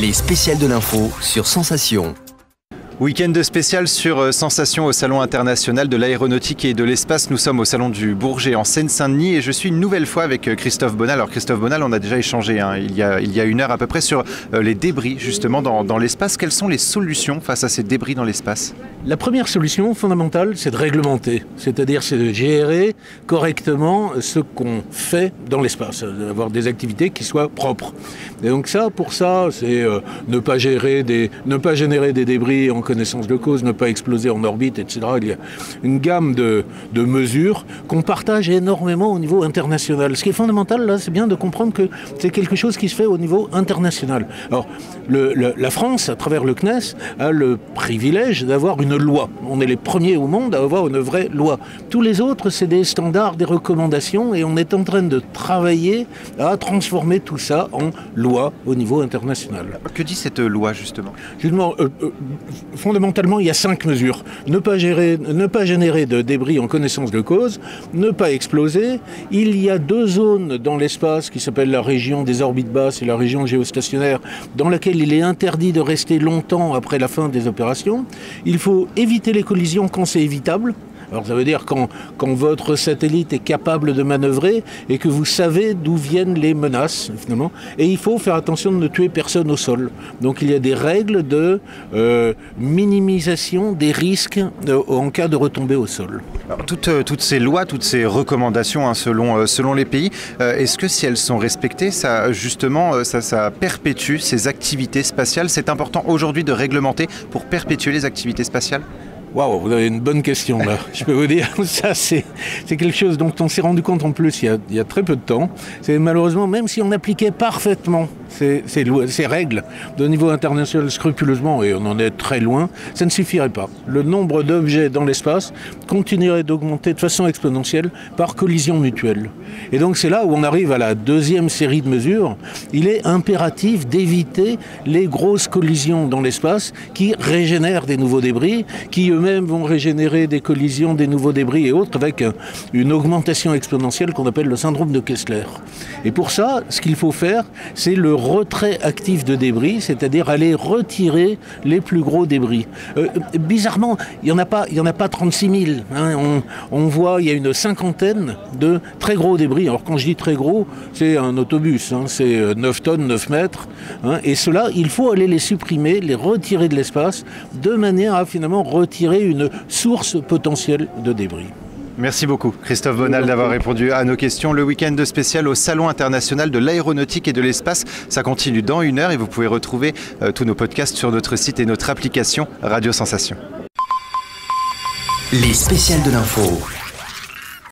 Les spéciales de l'info sur Sensation. Week-end spécial sur Sensation au Salon international de l'aéronautique et de l'espace. Nous sommes au Salon du Bourget en Seine-Saint-Denis et je suis une nouvelle fois avec Christophe Bonal. Alors Christophe Bonal, on a déjà échangé il y a une heure à peu près sur les débris justement dans l'espace. Quelles sont les solutions face à ces débris dans l'espace ? La première solution fondamentale, c'est de réglementer, c'est-à-dire c'est de gérer correctement ce qu'on fait dans l'espace, d'avoir des activités qui soient propres. Et donc pour ça, c'est ne pas générer des débris en connaissance de cause, ne pas exploser en orbite, etc. Il y a une gamme de mesures qu'on partage énormément au niveau international. Ce qui est fondamental, là, c'est bien de comprendre que c'est quelque chose qui se fait au niveau international. Alors, la France, à travers le CNES, a le privilège d'avoir une loi. On est les premiers au monde à avoir une vraie loi. Tous les autres, c'est des standards, des recommandations, et on est en train de travailler à transformer tout ça en loi au niveau international. Que dit cette loi, justement ? Fondamentalement, il y a 5 mesures. Ne pas générer de débris en connaissance de cause, ne pas exploser. Il y a 2 zones dans l'espace qui s'appellent la région des orbites basses et la région géostationnaire, dans laquelle il est interdit de rester longtemps après la fin des opérations. Il faut éviter les collisions quand c'est évitable. Alors ça veut dire quand votre satellite est capable de manœuvrer et que vous savez d'où viennent les menaces, finalement. Et il faut faire attention de ne tuer personne au sol. Donc il y a des règles de minimisation des risques en cas de retombée au sol. Alors, toutes ces lois, toutes ces recommandations selon les pays, est-ce que si elles sont respectées, ça perpétue ces activités spatiales ? C'est important aujourd'hui de réglementer pour perpétuer les activités spatiales ? Waouh, vous avez une bonne question là. Je peux vous dire, ça c'est quelque chose dont on s'est rendu compte en plus il y a très peu de temps. C'est malheureusement, même si on appliquait parfaitement ces règles de niveau international scrupuleusement, et on en est très loin, ça ne suffirait pas. Le nombre d'objets dans l'espace continuerait d'augmenter de façon exponentielle par collision mutuelle. Et donc c'est là où on arrive à la 2e série de mesures. Il est impératif d'éviter les grosses collisions dans l'espace qui régénèrent des nouveaux débris, qui eux-mêmes vont régénérer des collisions, des nouveaux débris et autres, avec une augmentation exponentielle qu'on appelle le syndrome de Kessler. Et pour ça, ce qu'il faut faire, c'est le retrait actif de débris, c'est-à-dire aller retirer les plus gros débris. Bizarrement, il n'y en a pas 36 000. Hein. On voit, il y a une 50aine de très gros débris. Alors quand je dis très gros, c'est un autobus, hein, c'est 9 tonnes, 9 mètres. Hein, et cela, il faut aller les supprimer, les retirer de l'espace, de manière à finalement retirer une source potentielle de débris. Merci beaucoup Christophe Bonal d'avoir répondu à nos questions. Le week-end spécial au Salon international de l'aéronautique et de l'espace, ça continue dans 1 heure et vous pouvez retrouver tous nos podcasts sur notre site et notre application Radio Sensation. Les spéciales de l'info.